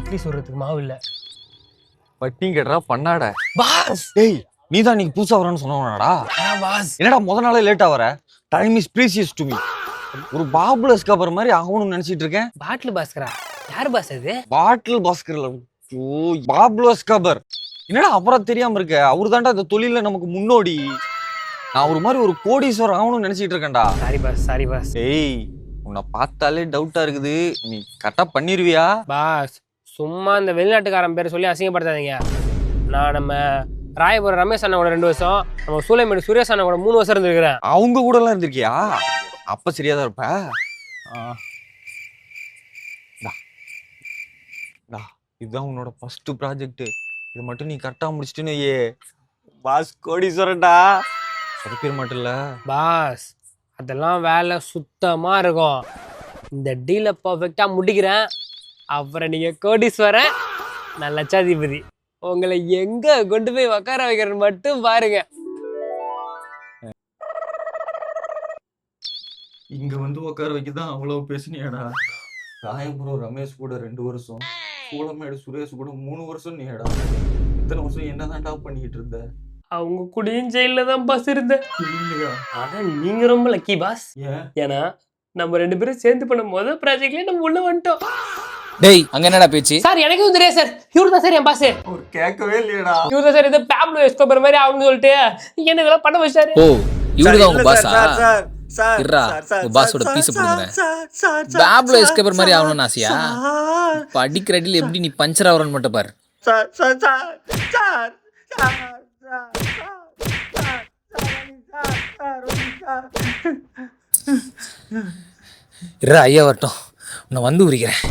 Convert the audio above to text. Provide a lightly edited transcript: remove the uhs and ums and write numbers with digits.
இட்லி சுடுறதுக்கு மாவு இல்ல. பட்டினி கேட்டா பண்ணாட. பாஸ் டேய் நீ தான் நீங்க புதுசா வரேன்னு சொன்னவனடா. பாஸ் என்னடா முத நாளே லேட்டா வர? Time is precious to me. ஒரு பாபுலஸ் கவர் மாதிரி ஆகணும்னு நினைச்சிட்டு இருக்கேன். பாட்டில் பாஸ்கரா? யார் பாஸ் அது? பாட்டில் பாஸ்கர்ல பாபுலஸ் கவர். என்னடா அப்புறம் தெரியாம இருக்க? அவரு தான்டா இந்த தொழில நமக்கு முன்னோடி. நான் ஒரு மாதிரி ஒரு கோடீஸ்வரர் ஆகணும்னு நினைச்சிட்டு இருக்கேன்டா. Sorry boss. ஏய் உன்னை பார்த்தாலே டவுட்டா இருக்குது. நீ கரெக்டா பண்ணிருவியா? பாஸ் சும்மா இந்த வெளிநாட்டுக்காரன் பேரை சொல்லி அசிங்கப்படுத்தாதீங்க. நான் நம்ம ராயபுரம் ரமேஷ் அண்ணா கூட 2 வருஷம், நம்ம சூளைமேடு சுரேஷ் அண்ணா கூட 3 வருஷம் இருந்திருக்கிறேன். அவங்க கூட எல்லாம் இருந்திருக்கியா? அப்ப சரியாதான் இருப்ப. இதுதான் உன்னோட ஃபர்ஸ்ட் ப்ராஜெக்ட். இது மட்டும் நீ கரெக்டா முடிச்சிட்டுன்னு பாஸ் கோடீஸ்வரன்டா. அது பேர் மட்டும் இல்ல பாஸ், அதெல்லாம் வேலை சுத்தமா இருக்கும். இந்த டீலை பர்ஃபெக்டா முடிக்கிறேன், அப்புறம் நீங்க கோடீஸ்வரன், நான் லட்சாதிபதி. உங்களை எங்க கொண்டு போய் உட்கார வைக்கிறேன்னு மட்டும் பாருங்க. இங்க வந்து உட்கார வைக்கதான் அவ்வளவு பேசுனியாடா? ராயபுரம் ரமேஷ் கூட 2 வருஷம், சூளமேடு சுரேஷ் கூட 3 வருஷம். நீடா இத்தனை வருஷம் என்னதான்டா பண்ணிக்கிட்டு இருந்த? அவங்க கூடயும் ஜெயில தான் பாஸ் இருந்தேன். ஆனா நீங்க ரொம்ப லக்கி பாஸ். ஏன்னா நம்ம 2 பேரும் சேர்ந்து பண்ண முதல் ப்ராஜெக்ட்லயே நம்ம உள்ள வந்துட்டோம். டேய் அங்க என்னடா பேச்சு? சார் எனக்கும் தெரியாது சார், இவரு தான் சார் என் பாஸ். ஒரு கேட்கவே இல்லையடா. இவரு தான் சார் இந்த பேப்லோ எஸ்கோபர் மாதிரி ஆகணும்னு சொல்லிட்டு என்ன இதெல்லாம் பண்ண வச்சாரு. ஓ இவருதான் உங்க பாஸா? இருடா உங்க பாஸோட பீஸ் போடுறேன். பேப்லோ எஸ்கோபர் மாதிரி ஆகணும்னு ஆசையா? படிக்கிற அடியில் எப்படி நீ பஞ்சர் ஆவறன்னு மட்டும் பாரு. இருடா ஐயா வரட்டும், உன்னை வந்து உரிக்கிறேன்.